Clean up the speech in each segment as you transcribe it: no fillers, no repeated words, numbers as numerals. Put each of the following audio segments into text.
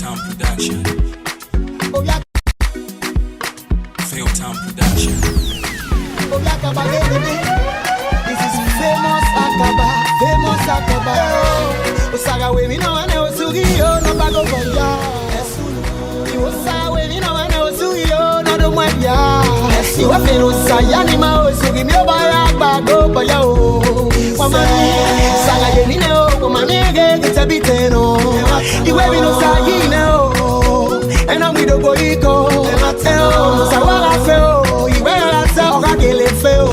Failtown Production. Failtown Production. Akaba, this is famous Akaba, famous Akaba. Usaga we mi no ane osugi yo no bago boya. Usaga we mi no ane osugi yo no do mwebia. Iwa fero sayani ma osugi mi obaya bago boya o. Wamani saga ye mi ne o, wamani ge kitabite no. Iwe mi no sagi ne o, ena mi do boiko. Sawa feo, iwe rasa okagele feo.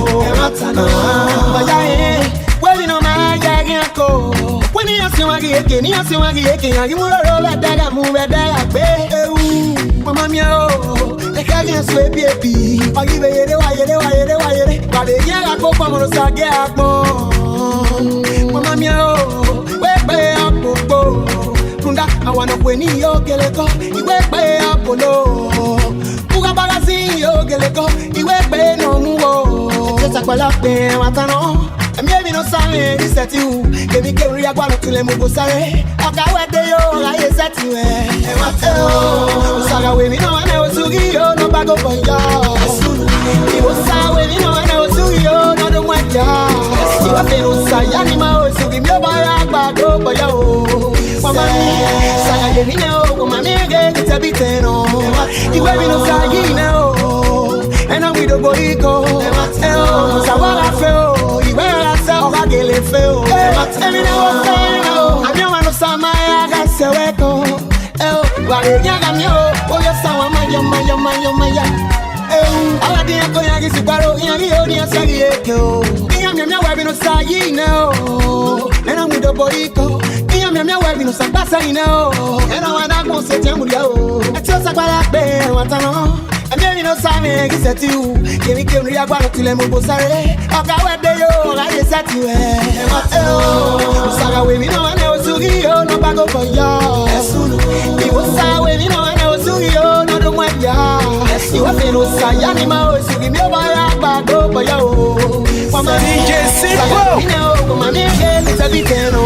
Bayae, we no ma yagiako. When you see what you can, you see what you can. You will roll that daga, move that daga, baby. Mama mio, the can't sweep baby. I give it away, but the young go from the saga. Mama mio, wake me up, Kunda, I want to win your geleko. You wake me up, no. Uga bagasi yo geleko. You wake me no more. Just a quality, what I know. Maybe no same, this set you. Give me carry a guano to them go sorry. Okay, what they yo, I set you. And what Saga with me, no one else to give you, no bag of ya. He was sad with me, no one else to give you, no the one ya. You have been on Sayanima, so give me a bag of yo. Mama, Saga, give me no, my nigga, it's a bit no. You have been on Sayino, and I'm with the boyco. And what Sawa feel. Gele feo, emi na wo feo. Ami o manu sama ya ga seweko. Wa le nyaga mi o, o yo sawa mayo. Ala di ko ya gi siparo, ya gi o di asagi eko. Iya mi wa bi no sa yi no. Ena mu do boiko. Iya mi wa bi no sa pasa yi no. Ena wa na ko se temu dia o. Ati o sa kwala pe wa tano. Emi no sa me gi set you. Kemi kemi ya gwa no tile mo go sare. Oka we de yo, la ye set you. Saga we mi no ane osugi yo no bago for ya. Iwo sa we mi no ane osugi yo no do mwa ya. Iwa feno sa ya ni ma osugi mi obaya bago for ya o. Deejay Simpo. Mami ge it's a biteno.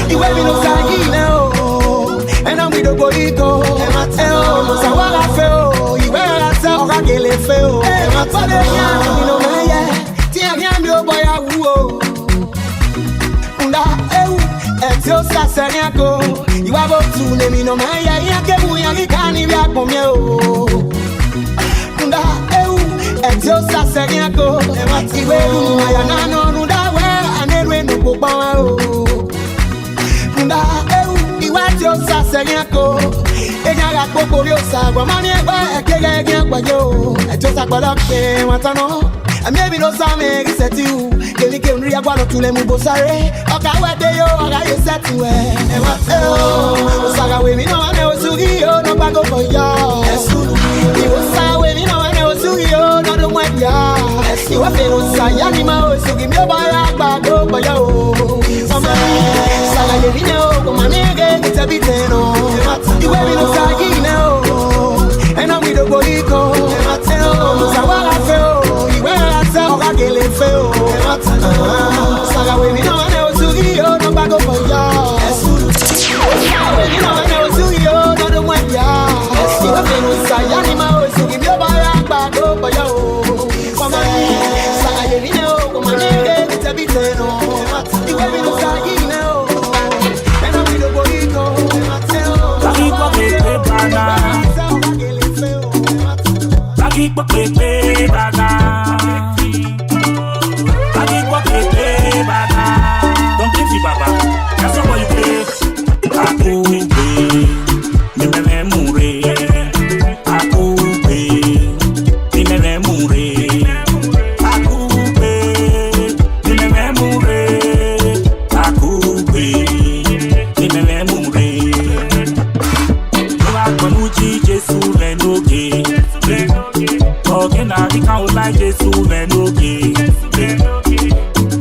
Iwe mi no sa gi no. And I'm with the boyco. Sawa la feo. Iwe la sa okagele feo. But the young you know my tia young yo boy a woo. Etio sasanyako, you have up to name in Omaya, Yakebu Yakani Yakomio. Kunda, Etio sasanyako, Matiwe, Mayanano, Nudawe, and Edwin Nubao. Kunda, Iwatio sasanyako, Egaga Poporio Saga, Mania, Kega, Wayo, Etio Sakbalake, Matano. And maybe no same set you. Can you get real guano to them go sorry? Okay, what they yo, I got set to it. And what Saga with me, no one else to give you, no bag of ya. He was sad with me, no one else to give you, no the one ya. You have been on Sayanima, so give me a bag of yo. Saga, you know, my nigga, it's a bit no. You have been on Sagino, and I'm with the boyco. Sawa feo. Gele feo. Saga we mi no ane osugi yo no bago for ya. We mi no ane osugi yo no do mwebia. Iwa feno sayani ma osugi mi obaya bago for ya o. Mama saga ye mi no, mama nige kita biteno. Iwa mi no sagi no. Ena mi do boiko. Lagi kwa pepe bana. Lagi kwa pepe bana. Don't give me baba. That's not what you play. Akube, nimeme mure. Akube, nimeme mure. Akube, nimeme mure. Akube, nimeme mure. Nuwa kwanuji Jesu lenoge. Oge na rika ola Jesu lenoge.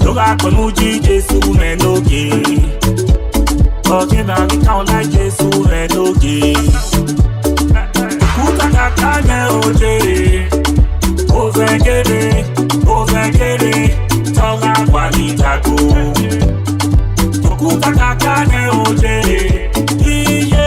Yoga konuji Jesu menoge. Oge na rika like Jesu menoge. Kuta kakane oje. Ozengere, toga kwani tako. Kuta kakane oje. Iye,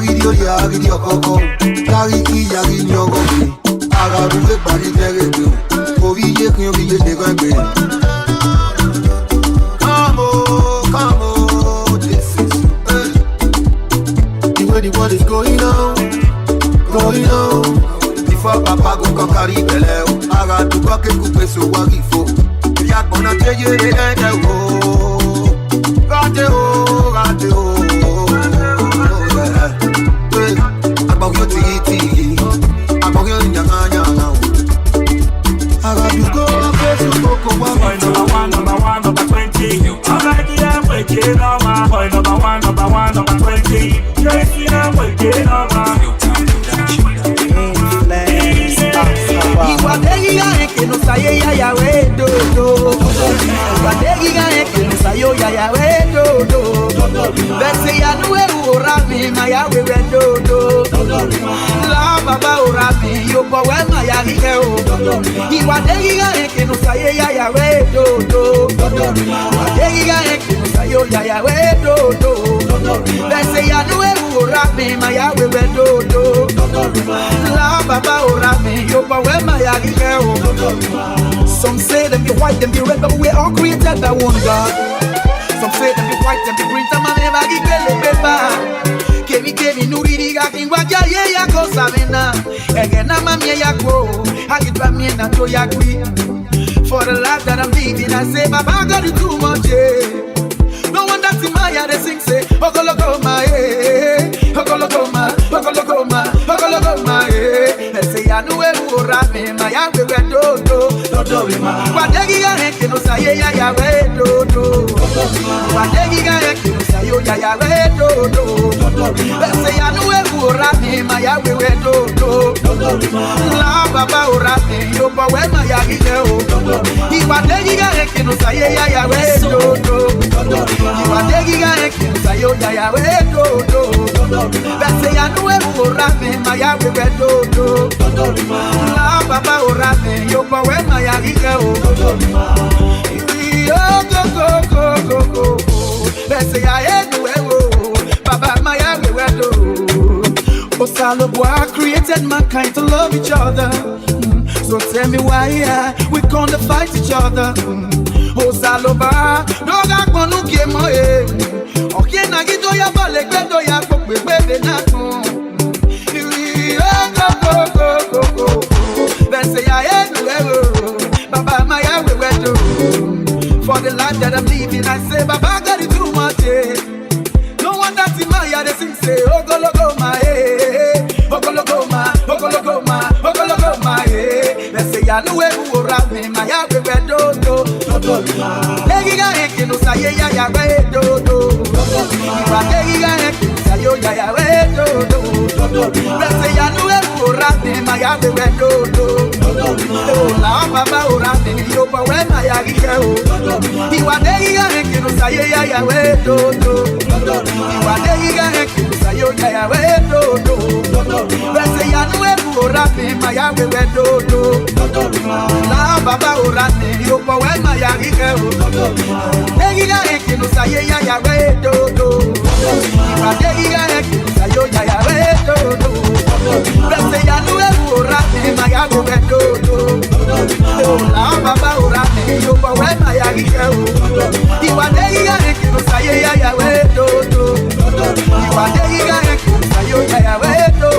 Agidio ya agidio koko Kari ki yari nyogobi Aga bouge bari terebe Oviye kyo biye degrebe Come on, this is the way the world is going on Before papa go kokari bele Aga tu koke kupe so wagifo Yak bona teye de ende o Rate o About your titi About your nyanga Aga du go ape so koko Boy number one, number 20. I'm like yeah, waking up, my boy number one, number 20. Crazy, I'm waking up, my. Iwadegi que no saye ya we do. Iwadegi que no sayo ya we do. Bese ya nuwe urami maya we do. La baba urami yo po we maya ike o. Iwadegi que no saye ya we do. Iwadegi que no sayo ya we do. Bese ya nuwe urami maya we do. La baba urami yo po we maya ike o. Some say them be white, them be red, but we all created by one God. Some say them be white, them be green, them a never give a paper. Kemi nuririga kingwaja ye ya ko sabina. Ege na mami ya ko, agitwa mi na to ya kwi. For the life that I'm living, I say, Baba God you too much. No one that's in my heart, they sing say, Ogologoma, Ogologoma, Ogologoma, Ogologoma, they say, I know where you are, my young do. Wadegi ga heke no saye ya we do. Wadegi ga heke no sayo ya we do. They say, I know where you are, my young do. La baba ora me, yo pa we my young do. Wadegi ga heke no saye ya we do. Wadegi ga heke no sayo ya we do. They say, I know where you are, my young do. La baba ora me, yo pa we my young do. Go. They say, I ain't no Baba my young do. Osaloboa created mankind to love each other. So tell me why we gonna fight each other. Osaloboa, no ga ponu ke mo Okie na gito ya bale gbedo ya gbegbe na kun. Go. They say I ain't no Baba my young do. For the life that I'm living, I say Baba God it too much. No one that's in my heart, they sing say, Ogologoma, Ogologoma, they say, I know where you are, my yard we do. Legiga heke no saye ya we do. Legiga heke no sayo ya we do. They say, I know where you are, my yard we do. La baba ora me, yo pa we my yard go. Iwadegi heke no saye ya we do. Iwadegi heke no sayo ya we do. They say, I know where you are, my yard we do. La baba ora me, yo pa we my yard go. Legiga heke no saye ya we do. Iwadegi heke no sayo ya we do. They say, I know where you are, my yard do. La baba ora me, yo pa we my yard go. Iwadegi heke no saye ya we do. Iwadegi heke no sayo ya we do.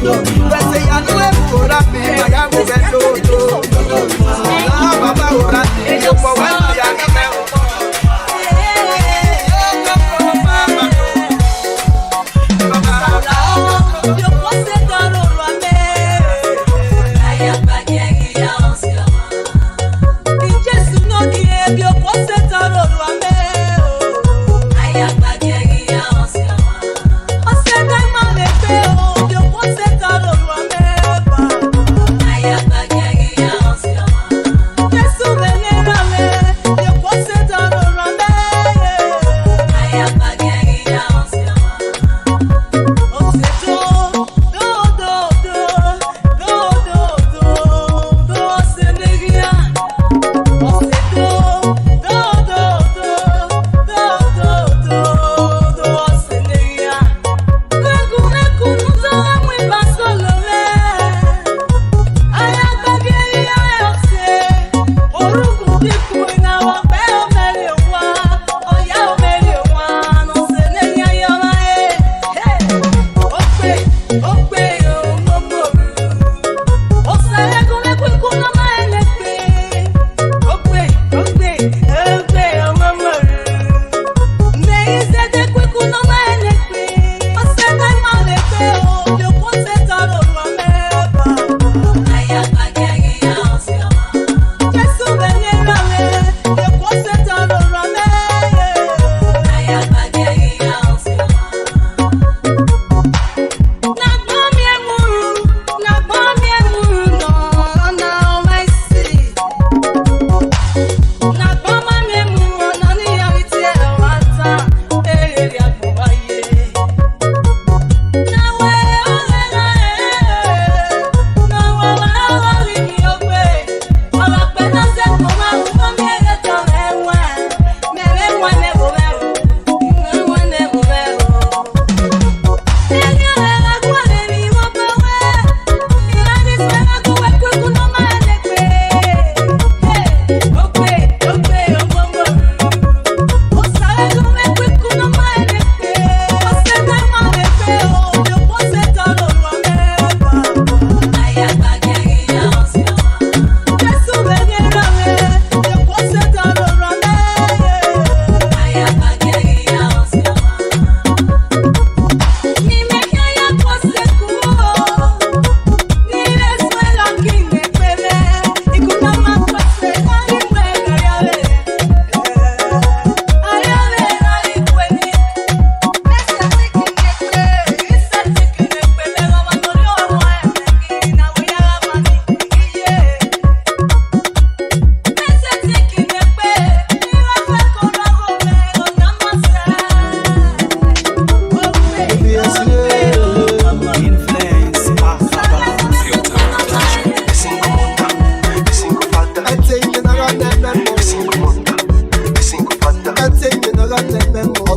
They say, I know where you are, my yard do. La baba ora me, yo pa we my yard go. Yo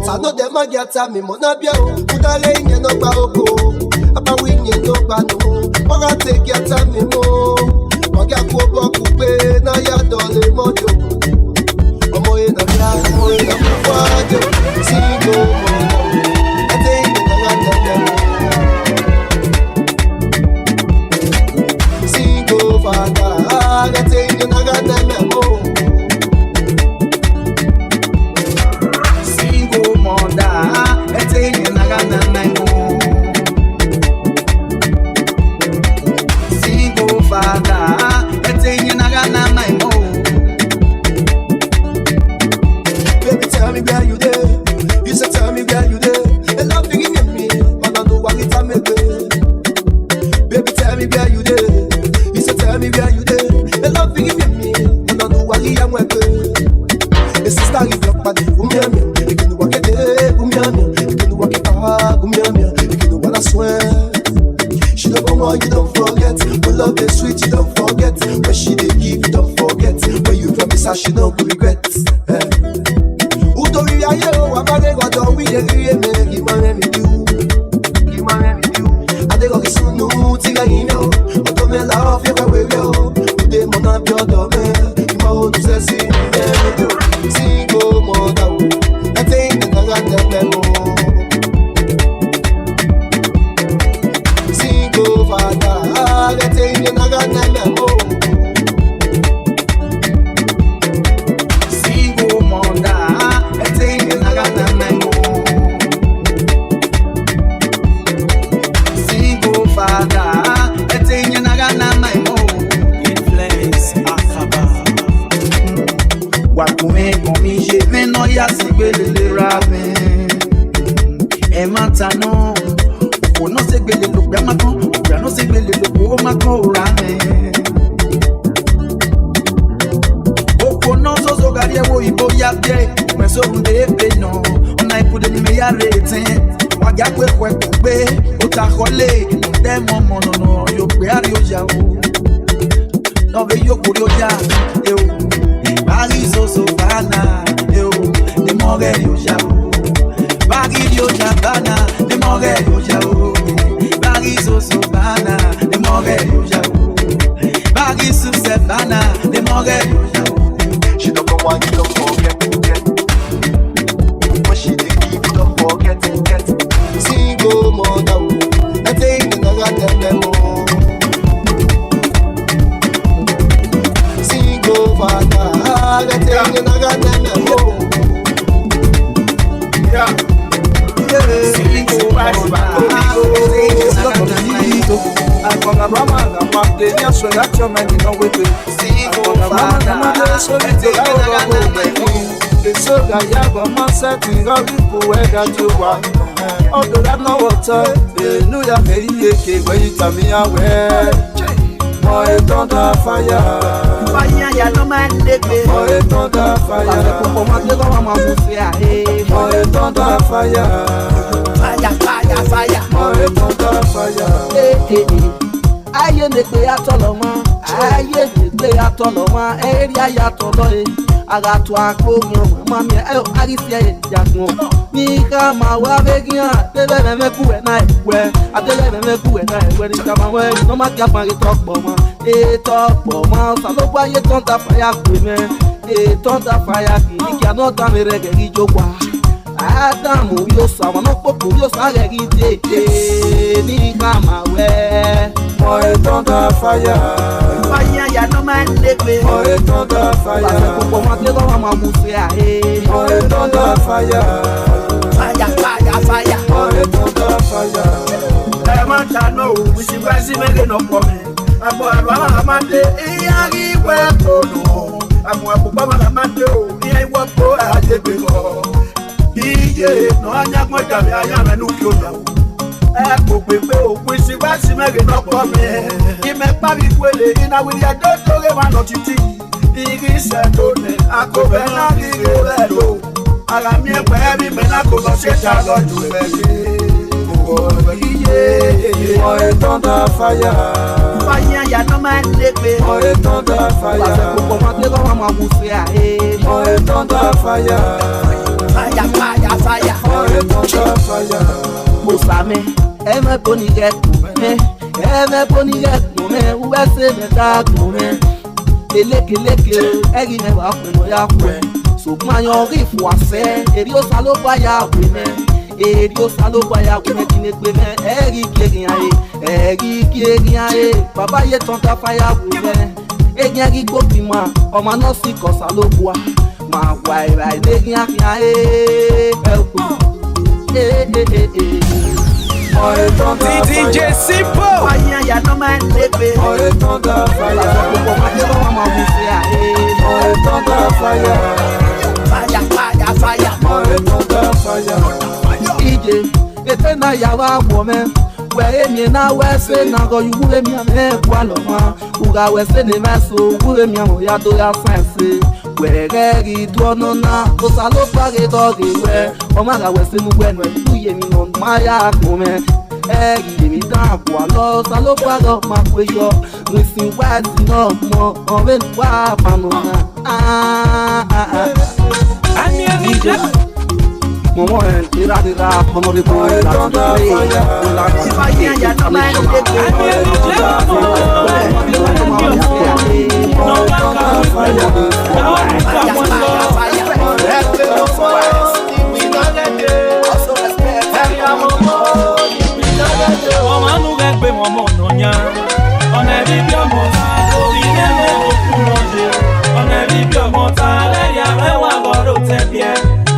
I know them a get at me, mona bia o. Uda le inye no ba oko. Apa winye no ba no. Oga take your time me mo. Oga ko bo kupe na ya dole mojo. Omo e na bia, omo e na kwajo. Singo mo. I think you know what I'm Singo father, I think you know what I'm Although that no water, no ya meri eke when you tell me away. More thunder fire, fire ya no man leke. More thunder fire, Pour moi de dans ma bouche ya. More thunder fire, Fire, fire, fire. More thunder fire. Aye ne pe atoloma, aye ne pe atoloma, area ya tolo agato akpogno mami arifie jagun ni ka ma wa begian tebe me ku e na ewe adele me ku e na ewe ni ka ma we no ma ka pa itopo mo sa lo gba ye ton da fire ku me ton da fire ki ya no ta me rege ri jogwa Adamu yo sa wa no popo yo sa rege de ni ka ma we More thunder fire, fire ya no man leke. More thunder fire, Pour moi de dans ma bouche ya. More thunder fire, Fire, fire, fire. More thunder fire. Mantano, we see Brazil no problem. Abo amande, iyari wepono. Amo ababa amande o, iye wopo ajebego. Iye no anya moja be aya menu kyoda. Ko pepe o, we see Brazil no problem. Ime pari kwele ina we ya dotore wa no titi. Igi se tone, akobe na gige lo. Ara mi e pe mi me na ko lo se ta lo ju e. More thunder fire, Fire ya no man leke. More thunder fire, Pour moi de dans ma bouche ya. More thunder fire, Fire, fire, fire. Osame, eme poni get me, uwese me tag me. Eleke, egi me wa fun ya kwe. So man yo rif wa se, eri o salo pa ya we me. Eri o salo pa ya we me kine pe me. Eri kiri aye, baba ye ton ta fa ya we me. Egi agi go bi ma, o ma no si ko salo bua. Ma wa ira egi aye, Deejay Simpo. ya no man lepe. Deejay, ete na ya wa woman. Where me na wese na go you wure me me kwalo ma. Uga wese ne maso wure me mo ya do ya sense. Where gi do no na o salo pare do gi we. O ma ga wese mu we no tu ye mi no ma ya ko me. Egi mi da po lo salo pare ma kwe yo. We sin wa ti no mo o ven wa pa no na. Ani Momo en tira como de boy la ya no man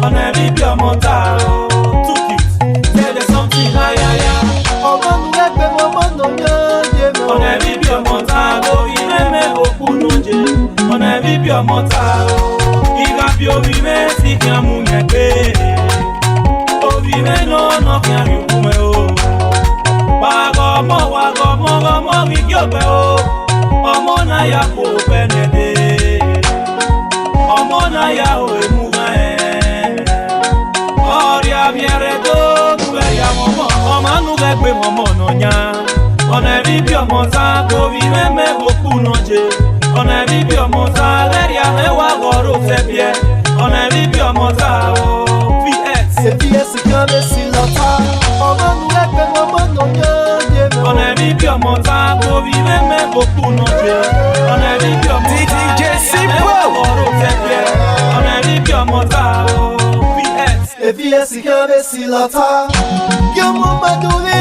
on every pure mortal, took it. Tell us something, on every pure mortal, on every pure mortal, il a pio vive, si chiamo niente. Oh, vive no chiami come oh. Wago, vigiobe oh. Omona ya po penede. Omona ya o on every pure mortal, go vive me beaucoup noje. On every pure mortal, leria me wa goro sepie. On every pure mortal, VX. VX kame silata. On every pure mortal, go vive me beaucoup noje. On every pure mortal, Deejay Simpo. On every pure mortal, VX. VX kame silata. Yo mama do me.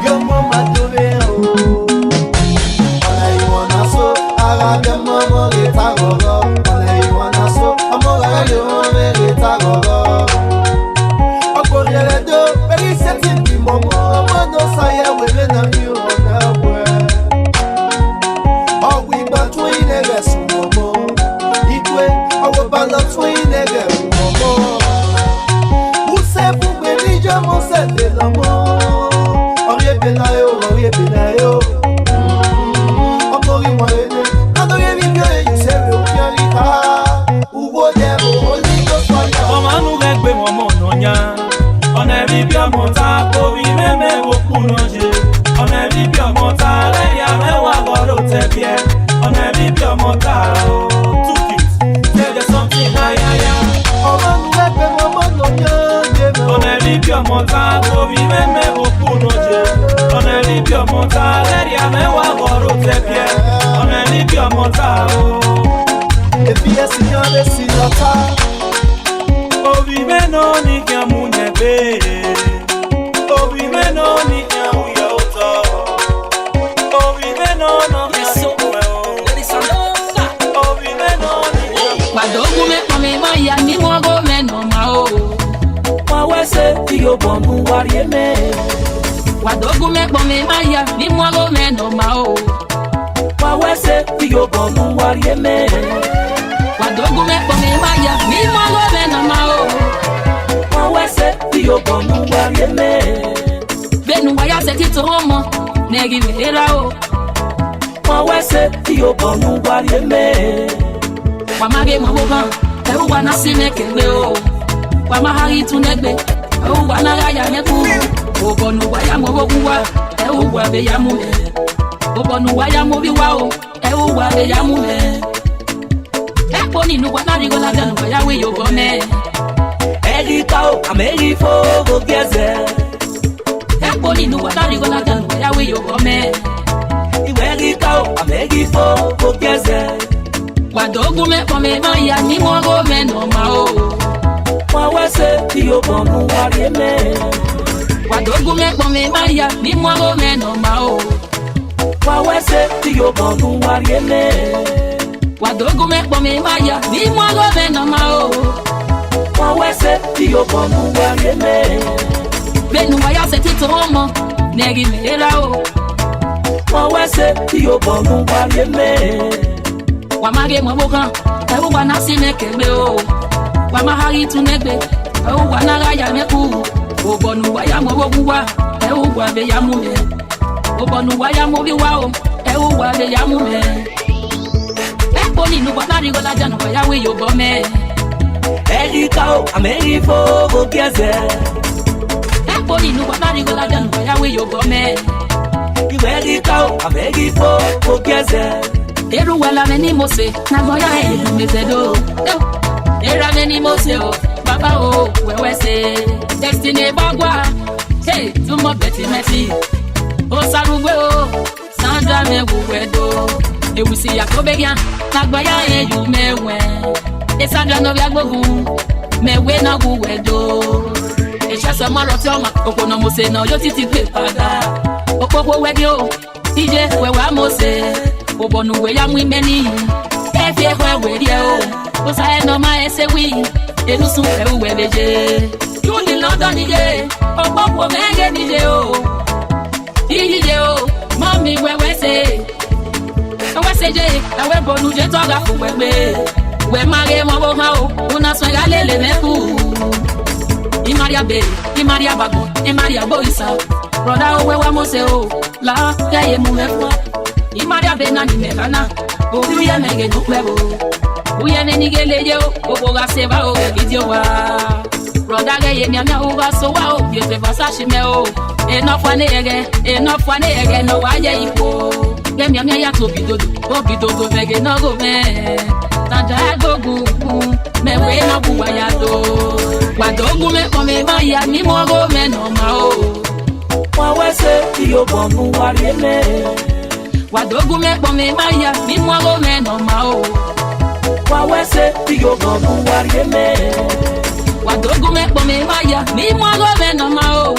Yo mama do me oh. Ona you wanna so, aga mama leta gogo. Ona you wanna so, amora le mama leta gogo. Akore le do, very setting di momo. Mono saya we le na you ona we. Oh we got twin eges momo. Ikwe, awo bala twin eges momo. Use fu me ni jamo se de la mo. Benayo, Omori Moene, Adore Vivio, you say, Ukiarita, Ugo Demo, Holy Ghost Fire. Omanu Gbe Momononya, on every pure mortal, go vive me beaucoup noje. On every pure mortal, leria me wa goro tepie. On every pure mortal, took it. Tell us something, Omanu Gbe Momononya, on every pure mortal, go vive me beaucoup noje. On every pure mortal, leria me wa goro tepie. On every pure mortal, if you see on the silata, oh vive no ni kiamu nyebe. Oh vive no ni kiamu yauta. Oh vive no kiamu oh vive no ni Wadogu me pame maya ni mwago me no mao. Mawese tiyo bonu warie me. Wadogu me pame maya ni mwago me no mao. Mawese tiyo bonu warie me. Wadogu me pame maya ni mwago me no mao. Mawese tiyo bonu warie me. Benu waya se tito homo negi vera o. Mawese tiyo bonu warie me. Wamage mwaboban ewu wana sime kengbe o. Wamahari tunegbe ewu wana raya meku. Obonu waya mwobokuwa ewu wabe ya mume. Obonu waya mwobiwa o ewu wabe ya mume. Epo ninu wana rigola danu waya we yo gome. Erika Amerifo Gogeze Epoli no watari go la dan ya we yo come Erika Amerifo Gogeze Wadogu me come ma ya ni mo go me no ma o Wa wese ti o bomu wari me Wadogu me come ma ya ni mo go me no ma o Wa wese ti o bomu wari me Wadogu me come ma ya ni mo go me no ma o Wa wese ti o bomu wari me Benu wa ya se ti to mo negi me era o Wa wese ti o bomu wari me Wa mage mo bokan e wo wa na sine kegbe o Wa ma hari tu negbe e wo wa na ra ya meku o bonu wa ya mo bogun wa e wo wa be ya mu me o bonu wa ya mo bi wa o e wo wa be ya mu me e poli no wa na ri go la janu wa ya we yo bo me Erika Amerifo Gogeze e poli no wa na ri go la janu wa ya we yo bo me Erika Amerifo Gogeze Eru wala meni mose na boya e mezedo Era meni mose o baba o wewe se destiny bagwa hey tumo beti meti o sarugwe o sandra me wuwedo ewusi yakobegia na boya e yu mewe e sandra no biagbogun mewe na wuwedo e chasa maro ti o ma opono mose na yo titi pe pada opopo wegi o Deejay wewa mose Obonu we ya mu meni Efi ehwe we rie o O sa eno ma ese wi Enu sun e we leje You ni London Deejay Opo mege Deejay o Deejay o Mommy we se je la we bonu je toga fu we We mare mo bo ha o Una so ya lele meku Imaria be Imaria bago Imaria boisa Brother o we wa mo se o La ya ye mu me fo Imaria bena ni mekana Obuye mege no kwebo Uye ne nigele je o Oboga seba o video wa Brother ge ye nyamya o ga so wa o Yete basa shime o Enough wane ege no wa ye ipo Ge nyamya ya to bidodo mege no go me Tanja gogu me we no buwa ya do Wadogu me kome ma ya ni mo go me no ma o Wa wese ti o bomu wari me Wadogu me kome ma ya ni mo go me no ma o Wa wese ti o bomu wari me Wadogu me kome ma ya ni mo go me no ma o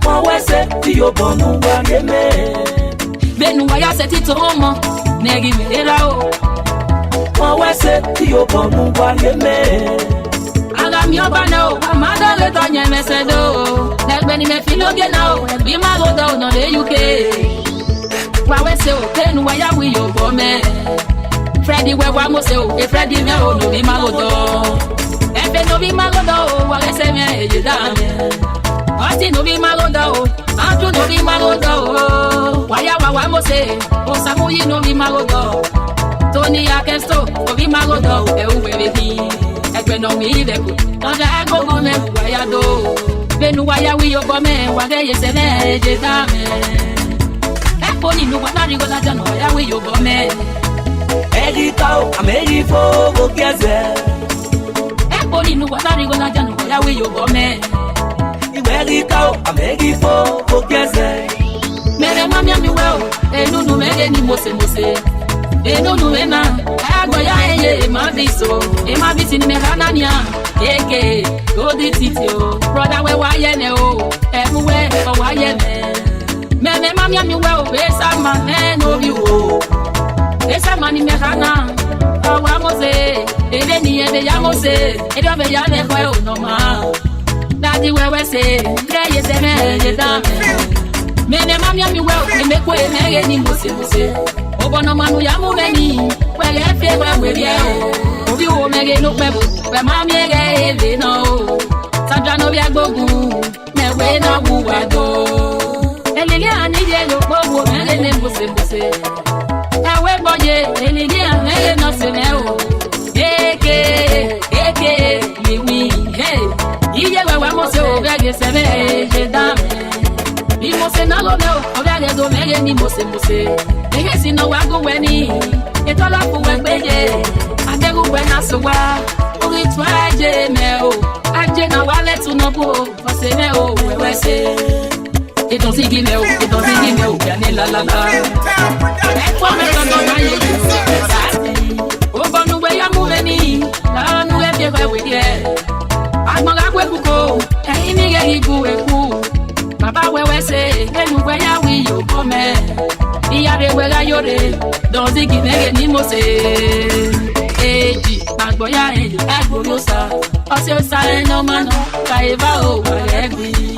Wa wese ti o bomu wari me Benu wa ya se ti to mo negi me era o Wa wese ti o bomu wari me Aga mi oba na o amada le to nye mesedo Negbe ni me filoge na o Ebi ma go do no le UK Wa we se o Benu wa ya wi yo go me Freddy we wa mo se o E Freddy me o no bi ma go do Efe no bi ma go do Wa we se me e je da me Oti no bi ma go do Andrew no bi ma go do Wa ya wa mo se O Samuyi no bi ma go do Tony Akesto no bi ma go do E u we hi Egbe no mi deku Tanja gogo me wa ya do Benu wa ya wi yo go me Wa ge ye se me je da me Eponi no wa na ri go la jano wa ya wi yo go me Erika Amerifo Gogeze Eponi no wa na ri go la jano wa ya wi yo go me Erika Amerifo Gogeze Mere mami ami we o Enunu mege ni mose Enunu ena Agbo ya eye ma biso E ma biti ni mekana nia Eke Odi titi o Brother we wa ye ne o Emu we o wa ye ne Meme mami ami we o Besa ma me no bi o Besa ma ni mekana Owa mose Ebe ni ebe ya mose Ebe obe ya ne kwe o no ma Daddy we se Ye se me ye dame Mene mami ami we o Me kwe mege ni mose Obono manu ya mu meni Wege fe we rie o Obi o mege no pebo We mami ege ele no Sandra no bi agbogun Me we na wuwa do Elili ani je lo powo mege ne mose Ewe boye elili ani no se me o Eke mi hey Iye we wa mose o gege se me je dame Ni mose na lo me o gege do mege ni mose Ege si no wago weni Etola fu wengbeje Adegu wena sowa Uri tu aje me o Aje na wa go, fasene o, we say. It don't see me, piane la la la. Ekwa me tono na ye, oba nu we ya muveni, la nu e bie we die. Agmaga kwe kuko, e mi ge igu eku. Baba we say, enu we ya wi yo come. Iya re we ga yore, don't see me ni mo say. Eji, agboya eji, agboyo sa. Ose sa no man, ka eva o wa egbi.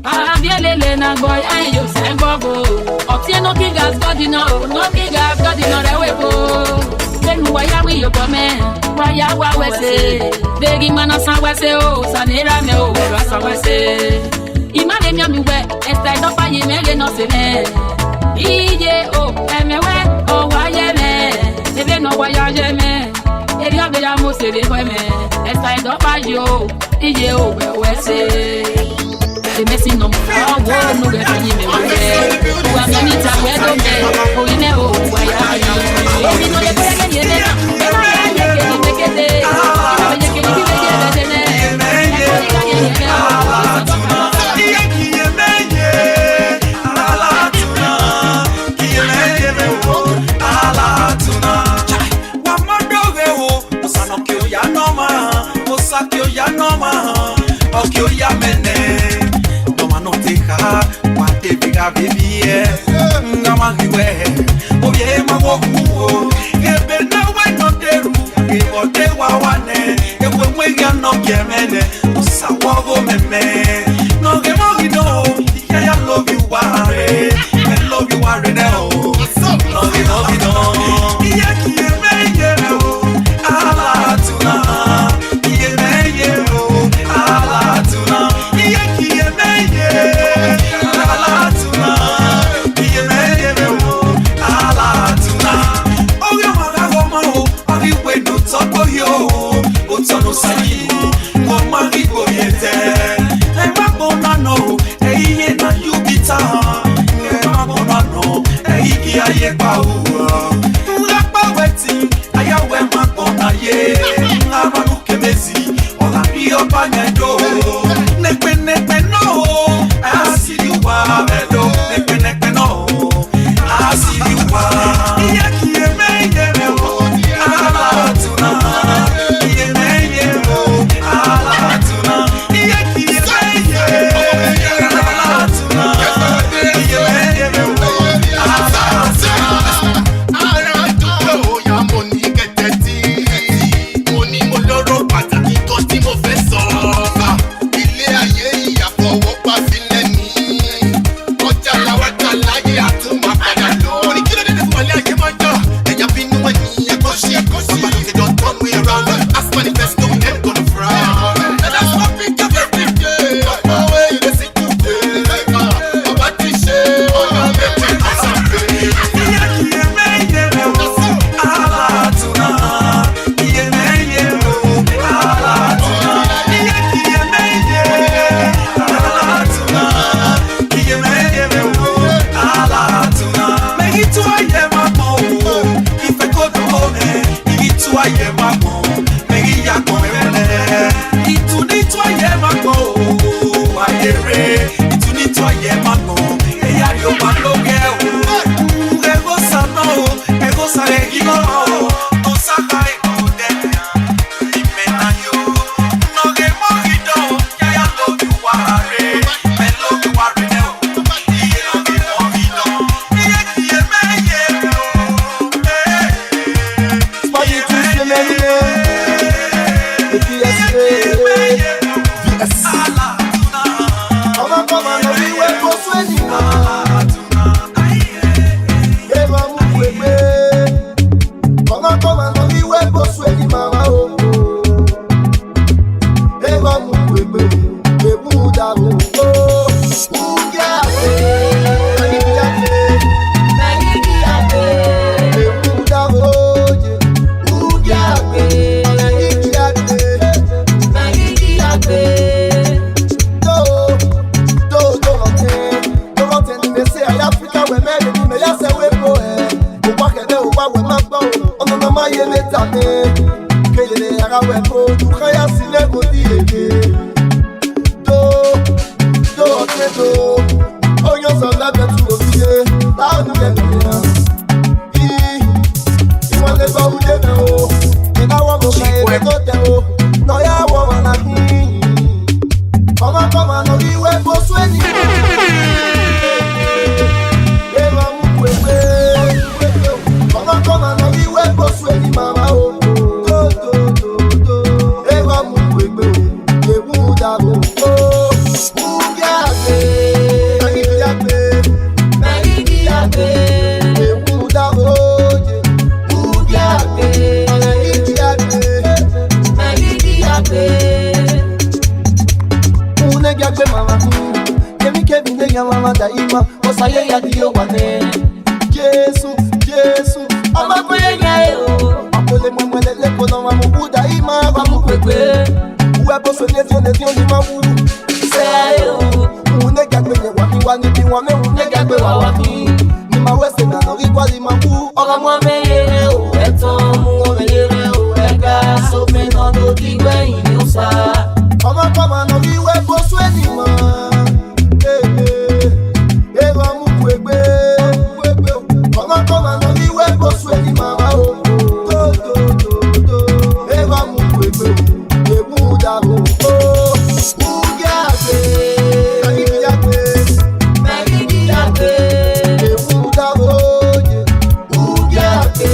Abielele na boy and you say bobo. Obtain no king has God no king has God no rewebo. Then why are we your comment? Why are we say? Begging man as I say oh, sanera me oh, as I say. Imane mi we, instead of I me no se me. Ije oh, emewe oh why me? Ebe no why me? Eri obe ya mo se de me. Instead of I yo, ije oh we say. Messi no more, no get any me. Who am I meet up where don't get? Oh, you know why I am. You know the way you get baby, ngama hiwe, oye mawoku, ebe na we no deru, ebote wawane, ewe mwega no gemene, usawogo meme, no gemogi no, I love you ware, I love you ware now, no gemogi no, yeki emeye o, ala tuna, yemeye o, ala tuna, yeki emeye. Otono sayi, mo mari boyete. E ma bona no, e iye na yubita. E ma bona no, e iki aye pa uwa. Ngapa weti, aya we ma bona ye. Ngapa nuke mezi, ola biyo panyedo. Nekpe no, asidi wa bedo. Nekpe no, asidi wa. Yaki emeye mewo, ala tuna. teo. No ya woman aquí. Come no vive por sueño. Come no vive por sueño mama oh. Ewa mu kwebe. Ewu da bo. Mama daima osaye ya dio wane Yesu amakwenya yo apole mwemwele lepo na mamu daima bamukwekwe uwepo sonezio ni mawu seyo unega kwenye wami biwame unega kwe wawaki ni mawese na nori kwa limawu ora mwameye o eto mwameye o ega sofe na no digwe inyosa Kama no iwepo sweni ma Come no vive por sueño mama oh. Eva mu kwebe. Ewu da bo. Ugiate. Magidi Ewu da bo. Ugiate.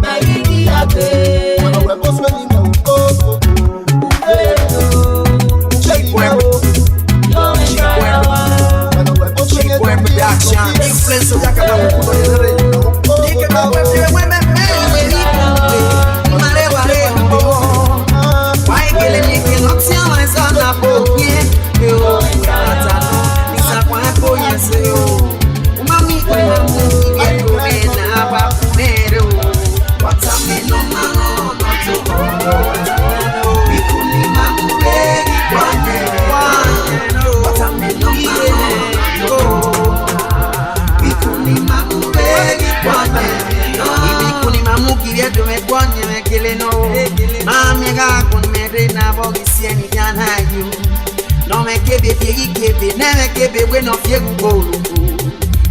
Magidi Wana wepo sueño mama oh. Influence of Akaba kuno yere Dike bawe fiwe mweme Mare wale mbo Wai gele nike noksya waiza na pokye Yo atano Nisa kwa epo yese yo Umami kwe mamu Iye kume na wakumere Watameno mano Noto Bikuni mamu regi kwane Watameno mano Ibikuni mamu kiredo me kwanye me kele no Mami ga kun me re na bogi sieni jana yo No me kebe fiegi kebe ne me kebe we no fiegu bolo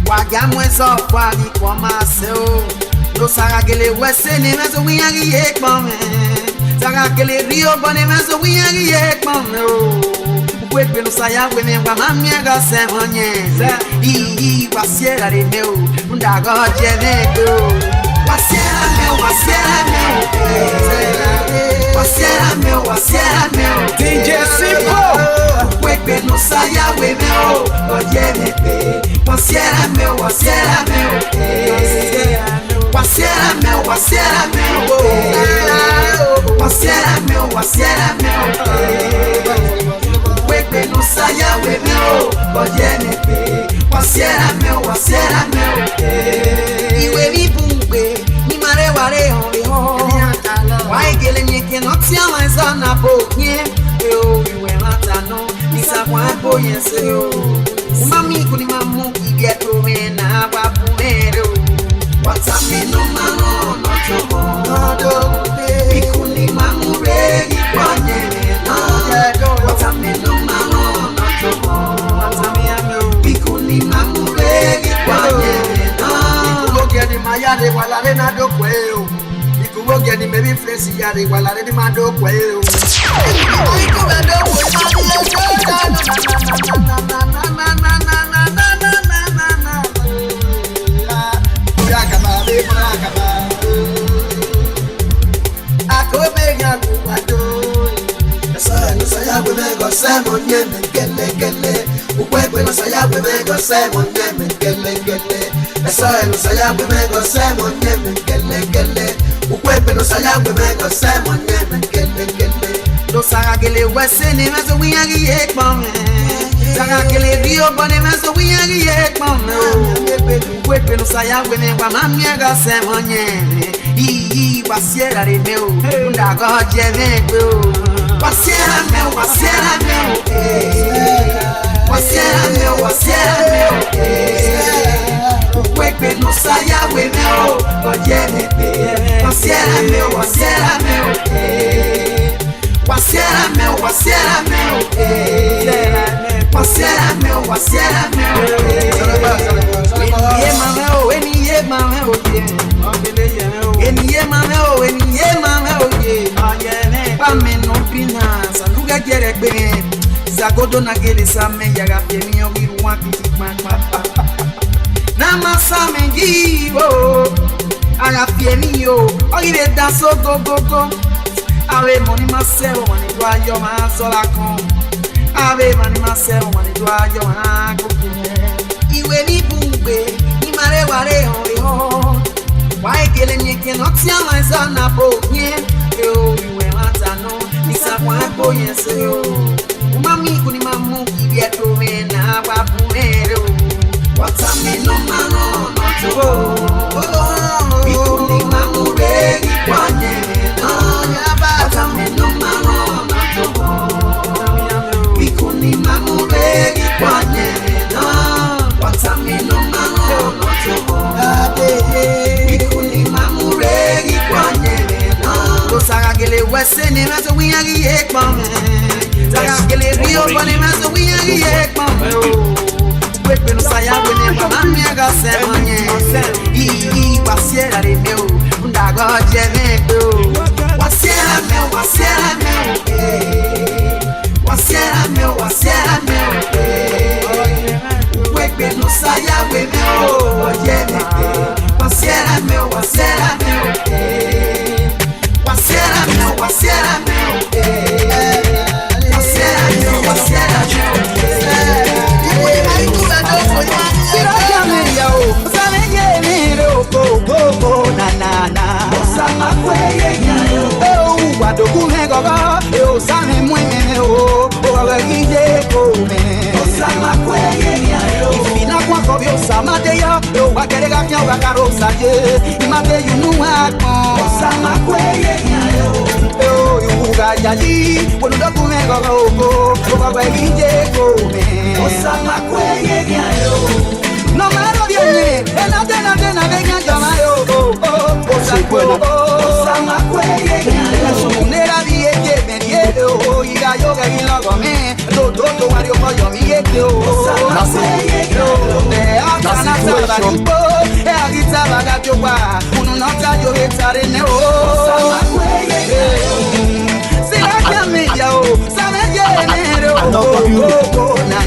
Waga mwezo kwa li kwa maseo No saga gele wese ne mezo wiyagi ye kwame Saga gele rio bone mezo wiyagi ye kwame Wepe no saya we me wa mami ga se honye I wasiera de meu unda go jenego wasiera meu Deejay Simpo Wepe no saya we me o jenego wasiera meu Wepe no saya we me o jenego wasiera meu Iwe bibungwe ni mare ware ho Wai gele nyeke notia waiza na pokye Yo iwe matano Nisa kwa epo yese yo Umami kuni mamu kigeto mena wapumere Watameno mano noto Ikuni mamu regi kwa nyene Watameno mano noto Ikuni mamu regi kwa nyene Ikugogeni mayade walale na dokweo Ikugogeni mebi flesi yade walale ni madokweo No saga gele wese ni mezo wiyagi yek mame Saga gele rio bone mezo wiyagi yek mame Wepe no saya we me wa mami ga se monye I wasiera de meu unda go jenego Wasiera meu Wepe no saya we me o jenego Wasiera meu Wasiera meu Eniye mame o Zagodo na gele sa me yaga pe mi ogi ruwa kiti kwan na masa me givo aga pe mi yo ogi de danso go go go ave money masero mani do ayo ma so la kon ave money masero mani do ayo ma go iwe ni bungbe ni mare ware ho why gele ni ke no tia ma za na po nye yo iwe mata no ni sa kwa ko yense yo mami kuni mamu kibieto mena wapumero watameno mano noto bikuni mamu regi kwanye watameno mano noto bikuni mamu regi kwanye watameno mano noto bikuni mamu regi kwanye Saga gele wese ni maso we agi ek mame Saga gele rio bani maso we agi ek mame Wepe no saya wene mama mi aga se manye I wasiera de meu Undago jeme do Wasiera meu Wasiera meu Wepe no saya wene jeme Wasiera meu Wasiera meu, Yali, when the women go over Deejay come. Osama kweye nyayo. No matter the name, and I can't Osama kweye nyayo. Nera di eke mediedo, iga yoga ilago me. Do wario koyo mi eke o. Osama kweye nyayo. Ne akana sabaripo, e agita baga jowa. Unu nota yo etare ne o. Osama kweye nyayo. Yo, Sama Yenero, na.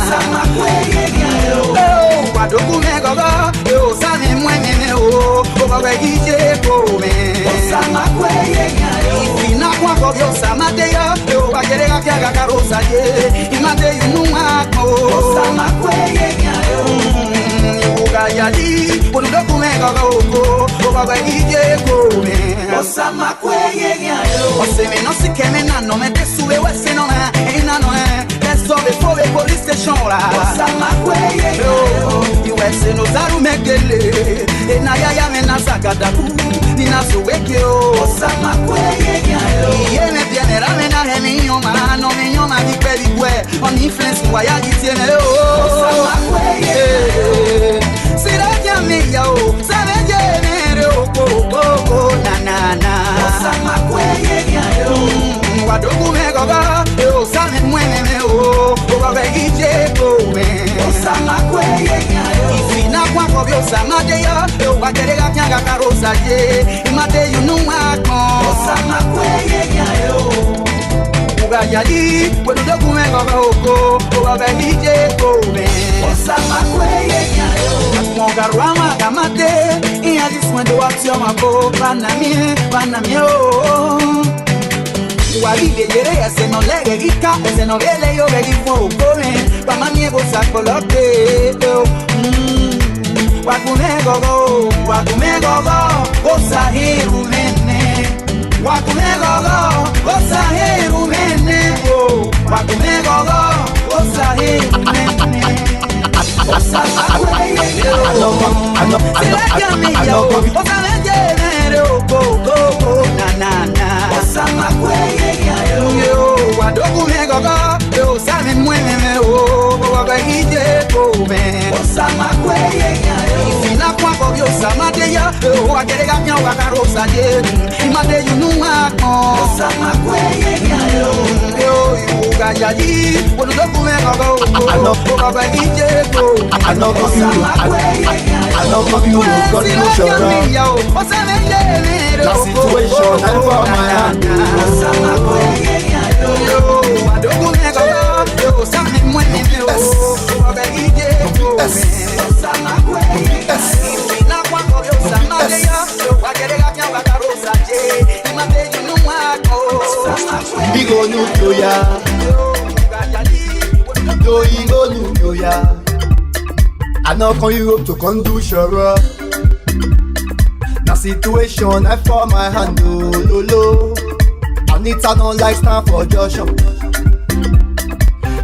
Sama Yenero, oh, Wadoku Megogo, yo, Sami Mwene, oh, Deejay come. Sama Yenero, Fina Kwako, yo, Sama Deya, yo, Wagerega Kiaga Karosa, ye, Imate Yunuma, Sama Yenero, Yali, Wadoku Megogo, Deejay come. Sama Yenero, Oseme no si keme na no me te sube wese no na ina no te sobe fobe police station la Osama kweye yo iwese no zaru megele ena ya me na sagadaku ni na suweke o Osama kweye yo yeme bienera me na hemi nyoma no me nyoma di pedi kwe on influence wa ya gitiene o Osama kweye sira ya me yo sabe je ko na Osama kweye yo Wadoku megoga, yo same mwene me o, oba Deejay come. Osama kweye nyayo. Ifina kwa kobyo sama deya, yo wagerega kyanga karosa ye, imate yunuma kon. Osama kweye nyayo. Uga yali, wadoku megoga oko, oba Deejay come. Osama kweye nyayo. Monga rama kamate, iya diswendo watio mako, banami o. Walive yere ese no lege gika ese no vele yo begi fo come pa mami ego sakolote wakume gogo osahiru mene wakume gogo osahiru mene wakume gogo osahiru mene Osama kweye na Osama kweye yo wadoku megogo yo same mwene me o waga Deejay come Osama kweye yo ifina kwa ko yo sama de ya o wagerega nya wakarosa je imade yunuma kon Osama kweye yo uga yali wadoku megogo waga Deejay come Osama kweye yo God knows your la situation and for my hand. knock on Europe to come do sure. Na situation I for my hand, oh, lo. Anita don't like stand for Joshua.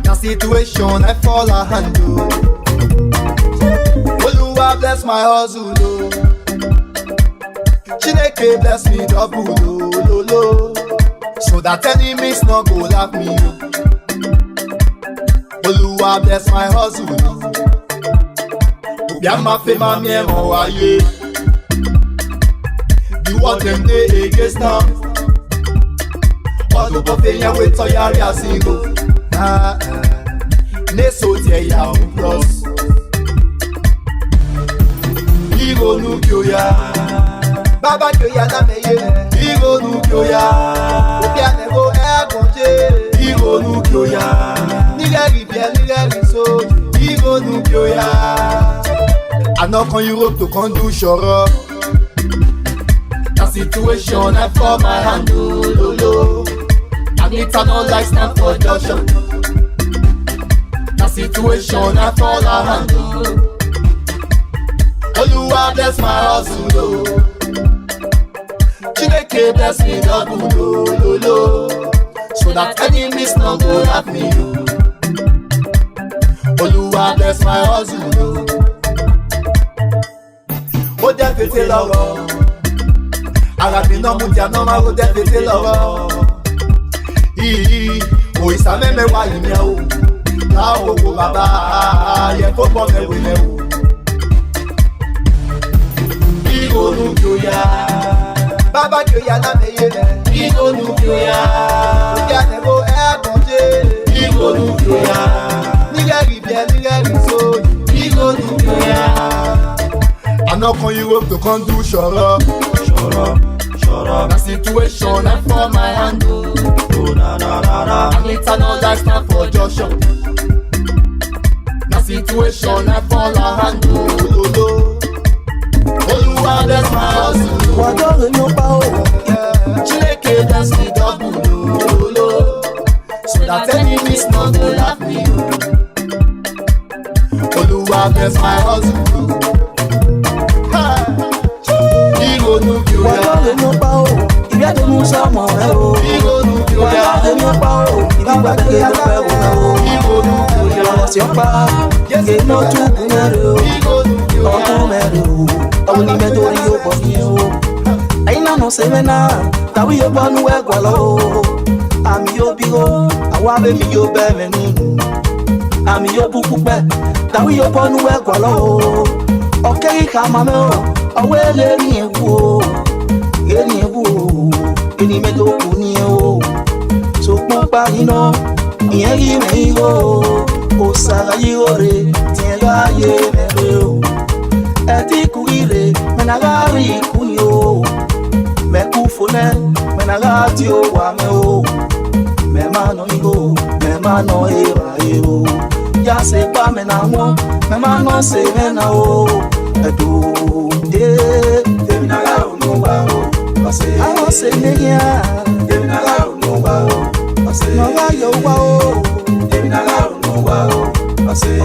Na situation I fall a hand, oh. Oluwa bless my hustle, oh. Chineke bless me double, oh, lo. So that enemies no go laugh me, oh. Oluwa bless my hustle, oh. Obiama fe ma mi mo waye. You want them dey against now. All the buffet ya wait till ya ria single. Ne so tie ya plus. Igo nu kyo ya. Baba kyo ya na meye. Igo nu kyo ya. Obia ne go e konje. Igo nu kyo ya. Nigeri so. Igo nu kyo ya. I knock on Europe to come do sure. That situation I for my hand, oh, lo. Anita don't like stand for Joshua. That situation I fall a hand, oh. Oluwa bless my hustle, oh. Chineke bless me double, oh, lo. So that enemies no go at me, oh. Oluwa bless my hustle, oh. Ó jẹ́ fèsì lọ́rọ̀. Arabi náà mú ti àná máa ó jẹ́ fèsì lọ́rọ̀. Yìí òrìṣà mẹ́mẹ́wàá yìí ni ẹ o. Láwọn owó bàbá yẹ kó bọ́ mẹ́wèé lẹ́ o. Ìrònú kìóyà. Bàbá kìóyà lámẹ́yẹ rẹ̀. Ìrònú kìóyà. Ìyá nẹ̀bó ẹ̀ẹ́dùn jẹ́. Ìrònú kìóyà. Nígẹ̀rì bíẹ́ nígẹ̀rì sóòyì. Ìrònú kìóyà. I knock on Europe to come do sure. Na situation I for my hand, oh. Anita no like stand for Joshua. Na situation I fall a hand, oh. Oluwa bless my hustle, oh. Wadore no pa o. Chineke bless me double, oh. So that enemies no go laugh me, oh. Oluwa bless my hustle, oh. Wadore no pa o. Ibi ade mu samo e o. Wadore no pa o. Ibi gbàgbé ló fẹ́ wò o. Ọ̀sẹ̀ ọ̀pá gé no tu kumere o. Ọkùnrin mẹ́rin o. Ọ̀hún ni mẹ́tòrí yóò bọ̀ ní o. Ẹyin náà nọ sẹ́mẹ́ náà. Tàbí yóò bọ́ nú ẹ̀gbọ́ lọ o. Àmì yóò bí o. Àwọn abẹ́mi yóò bẹ́ mẹ́ nínú. Àmì yóò bú púpẹ́. Tàbí yóò bọ́ nú ẹ̀gbọ́ lọ o. Ọ̀kẹ́ ìka mamẹ́ o. Ọwọ́ ẹlẹ́rìí ewu o. Ẹni ewu o. Ẹni mẹ́tò kù ní o. Sopọ̀ parí náà. Ìyẹn rí mẹ́rin o. Òsàrà yìí o rè. Tiẹ̀ láàyè mẹ́rin o. Ẹtí kú ire. Mẹ́nàrà rí ikú ni o. Mẹ́kú fonẹ́. Mẹ́nàrà tí o wà mẹ́ o. Mẹ́mà nọ ìgò. Mẹ́mà nọ èrà èrò. Yàsẹ̀ pa mẹ́nà wọn. Mẹ́mà nọ sè mẹ́nà o. Ẹ̀dùn dé. Tèmi nàrà ònú wa o. Ọ̀sẹ̀. Àwọn ọ̀sẹ̀ lẹ́yìn à. Tèmi nàrà ònú wa o. Ọ̀sẹ̀. Nàrà yọ̀ wá o. Tèmi nàrà ònú wa o. Ọ̀sẹ̀.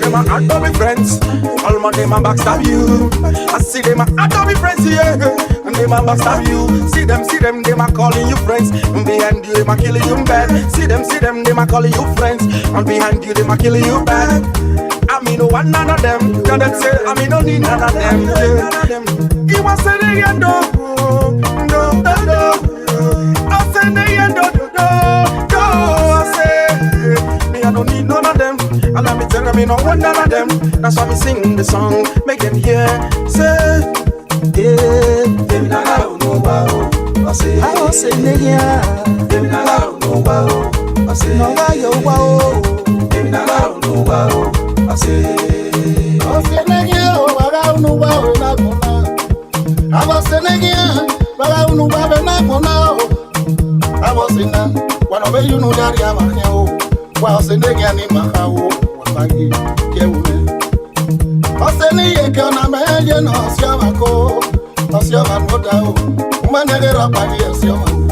Them a Adobe friends, all my them a backstab you. I see them a Adobe friends, yeah, and them a backstab you. See them, them a calling you friends, and behind you them a killing you bad. See them, them a calling you friends, and behind you them a killing you bad. I mean no one none of them, God that say I mean no need none of them, yeah. He was saying they end up, no. I say they end up, no. I say me I don't need none of them. And let me tell them, no one none of them. That's why me sing the song, make them hear. Say, Tèmi nàrà ònú wa o. Ọ̀sẹ̀. Àwọn ọ̀sẹ̀ lẹ́yìn à. Tèmi nàrà ònú wa o. Ọ̀sẹ̀. Nàrà yọ̀ wá o. Tèmi nàrà ònú wa o. Ọ̀sẹ̀. Ọ̀sẹ̀ lẹ́yìn o, wàrà ònú wa o lágbọ̀nà. Àwọn ọ̀sẹ̀ lẹ́yìn wàrà ònú wa bẹ̀ lágbọ̀nà o. Àwọn ọ̀sẹ̀ náà, wà lọ́bẹ̀ yìí nù dárí àmàlẹ́ o. Wà ọ̀sẹ̀ lẹ́yìn ni màá o. Wàtàgì jẹ́wò mẹ́. Ọ̀sẹ̀ ní yẹ̀kẹ́ ọ̀nà mẹ́ẹ̀ẹ́dẹ́ náà ọ̀sẹ̀ ọ̀mà kó. Ọ̀sẹ̀ ọ̀mà ló dá o. Mo máa ń ẹgbẹ́ rọ̀ pàdé ọ̀sẹ̀ ọ̀mà o.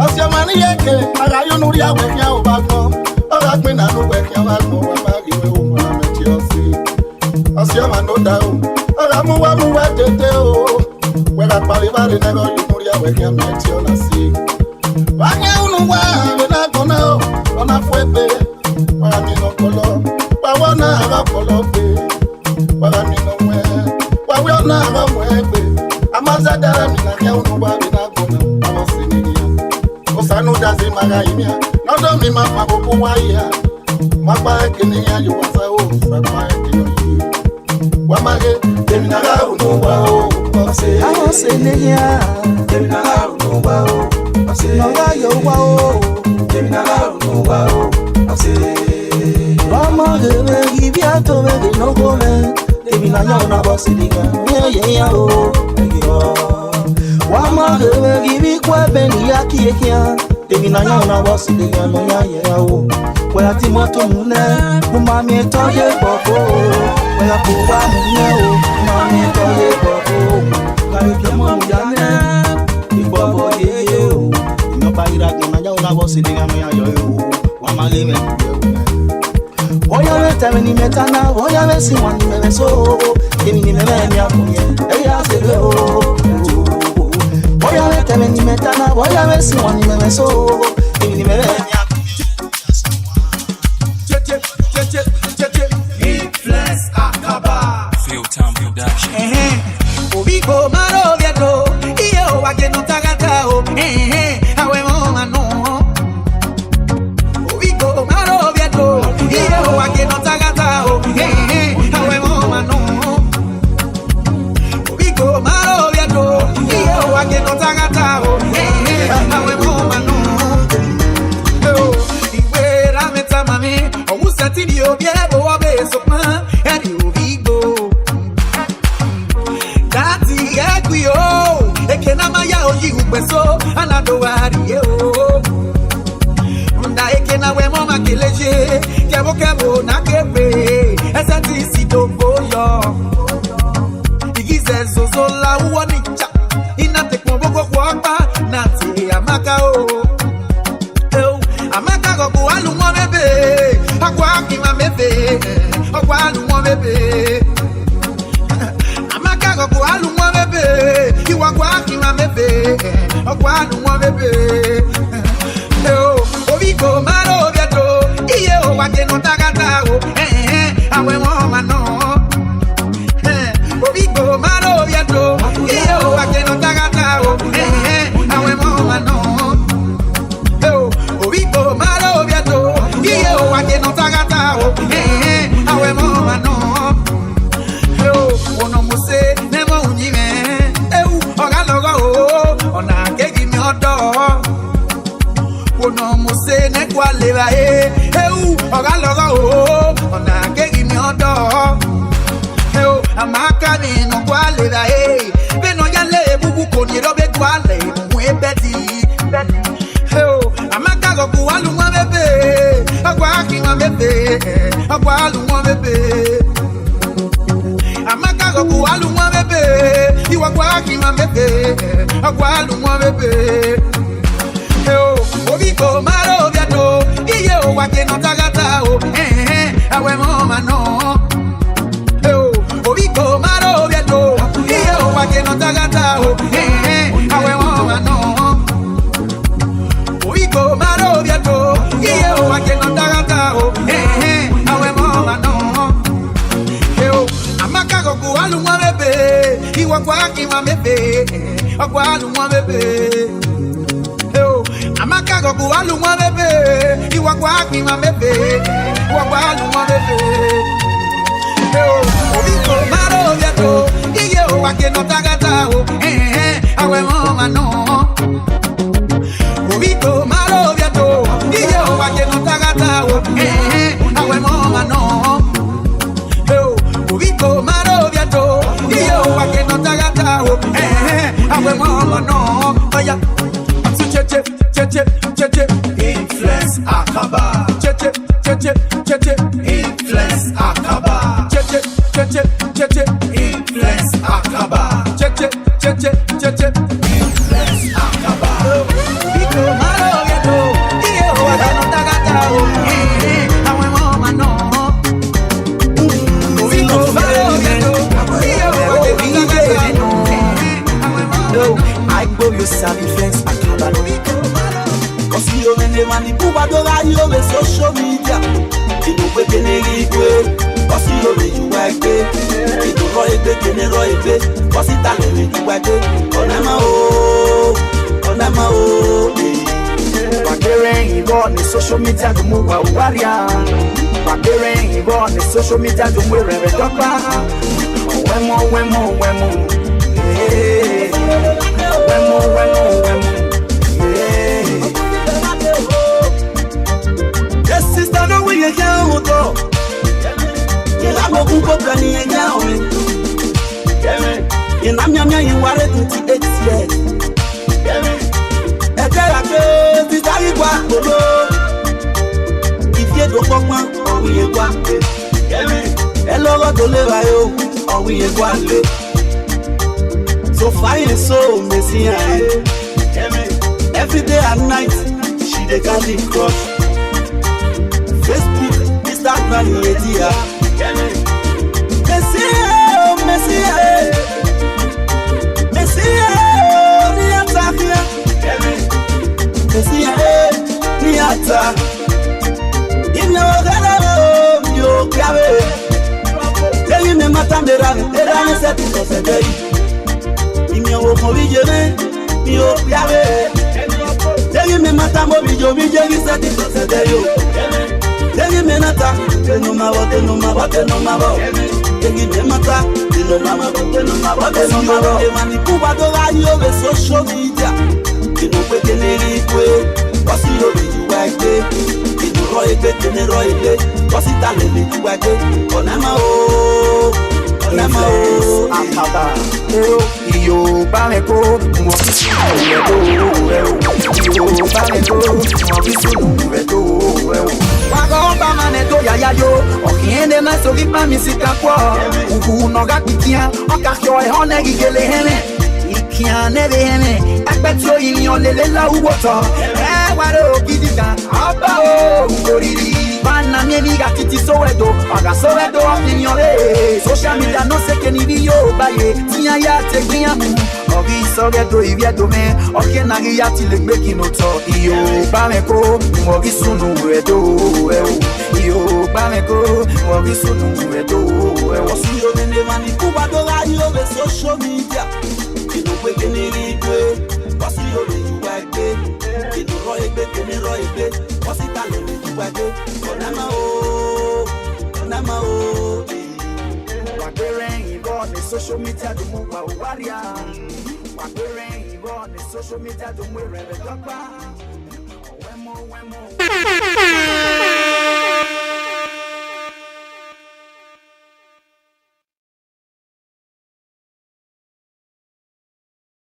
Ọ̀sẹ̀ ọ̀mà ní yẹ̀kẹ́ ara yóò nù rí àwẹ̀ kí a ò bá gbọ́n. Ọ̀rọ̀ pín nànú wẹ̀ kí a wá gbọ́n wà má rí wẹ̀ òun ọ̀nà mẹ́tì ọ̀sẹ̀. llama nota o. Ahora muwa tete o. Wega palivare nego yumuria wega menciona si. Wanya unuwa wena kona o. Ona fuebe. Wega nino kolo. Wawana aga kolo be. Wega nino mwe. Wawana aga mwebe. Amazadara mina nya unuwa wena kona. Awosinigia. Osanu dazi maga imia. Nodo mi mama boku waya. Mapa ekini ya yuwasa o. Sapa ekini ya Wamage, Deminaga Unuwa, Senior, Deminaga Unuwa, Noga Yowa, Deminaga Unuwa, Wamage, give ya to me, no woman, Deminaga Bosidiga, yeah, Wamage, give you Quaben Yakia, Deminaga Bosidiga, yeah, where Timoto Mune, Umami Toye Boko. Where I put one mommy, told you, carry your mom, Yana, the Bobo, you. Nobody that I was sitting on my one my limit. Why are you telling me, Metana? Why are you seeing one minute so? Giving me a man, I asked you. Why are you telling me, Metana? Why are you seeing 1 minute so? Giving me a man. Akaba Feel Time Production Obiko maro viato Iyo wake no tagata o Awe moma no Obiko maro viato Iyo wake no tagata o Awe moma no Obiko maro viato Iyo wake no tagata o Awe moma no Iwe rameta mami Owusati di obiebo wabe sokma Edi ovigo Dati ekwiyo Ekena maya oyi upeso Anado wariye o Nda ekena we moma keleje Kebo na kepe Esati si dogo yo Igize zozo la uwanicha Inate kwamboko kwapa Nati amaka o Amaka gogo alu mo bebe Akwa kima bebe Akwa alu mo bebe Amaka gogo alu mo bebe Iwa kwa kima bebe Akwa alu mo bebe Obiko maro biato Iye o wake no tagata o Awe mo mano Obiko maro biato Iye o wake no tagata o Awe mo mano Obiko maro biato Iye o wake no tagata o Awe mo mano Ono muse nemo unyime Oga logo o Ona kegi mi odo Ono muse ne kwa leva Oga logo o Ona kegi mi odo Amaka ni no kwa leva Beno ya le bubu koni robe kwa le Mwe beti Amaka goku alu mwa bebe Akwa ki mwa bebe Akwa alu mwa bebe Amaka goku alu mwa bebe Iwa kwa ki mwa bebe Akwa alu mwa bebe Obiko maro biato Iye o wake no tagata o Awe moma no Obiko maro biato Iye o wake no tagata o Awe moma no Obiko maro biato Iye o wake no tagata o Awe moma no Amaka goku alu mwa bebe Iwa kwa ki mwa bebe Akwa alu mwa bebe Amaka goku alu mwa bebe Iwa kwa ki mwa bebe Akwa alu mwa bebe Obiko maro biato Iye o wake no tagata o Awe moma no Obiko maro biato Iye o wake no tagata o Awe moma no Obiko maro biato Iye o wake no tagata o Awe moma no Oya Cheche Influence Akaba Cheche Influence Akaba Cheche Influence Akaba Cheche Influence Akaba Obiko maro biato Iye o wake no tagata o Awe moma no Obiko maro biato de mani kuba do radio le social media. Inu pe keneri gwe, bosi yo le juwa egbe. Inu ro egbe kenero egbe, bosi tale le juwa egbe. Onama o. Wakere ibo ni social media do mu wa waria. Wakere ibo ni social media do mu rebe topa. Wemo. Hey. Wemo. Yes, sister, no we get out to. Ila mo ku ko kan ni eja o mi. Ina miamia yin ware 28 years. Ekera pe ti sari kwa gbolo. Ifie do pogbon owi e kwa pe. Eloro to le wa yo owi e kwa le. So fine so messy every day and night she dey carry cross. Facebook, Instagram, media. Messi, ni attack ya. Messi, ni attack. Ino gana yo kabe. Tell me matambera, era neseti kosebe. Imi owo mo bijene, mi o yabe. Tell me matambo bijo giseti kosebe yo. Tell me nata, no mabo. Tell me mata, no mabo. E mani kuba do radio le social media. Inu pe keneri kwe, bosi yo bi juwa egbe. Inu ro egbe kenero egbe, bosi tale le juwa egbe. Onama o. Akaba, iyo bameko, mo Wagomba maneto ya yo, okiende masogi pa misika kwa. Uhu noga kitia, okakyo e hone gigele hene. Ikia nebe hene, ekbetyo ini olele la uwota. Waro kidika, aba o, ukoriri. Bana mieniga kiti sowedo, aga sowedo opinione. Social media no se que ni video baye, tiya ya te griamu. Ogi sowedo iviedo me, oke nagi ya ti legbe kinoto. Iyo bameko, mogi sunu wedo. Iyo bameko, mogi sunu wedo. Osuyo nene mani kuba do radio le social media. Inu pe keneri gwe, osuyo le juwa egbe. Inu ro egbe kenero egbe, bosi tale le juwa egbe. Onama o. Wakere ibo ni social media do mu wa waria. Wakere ibo ni social media do mu rebe topa. Wemo.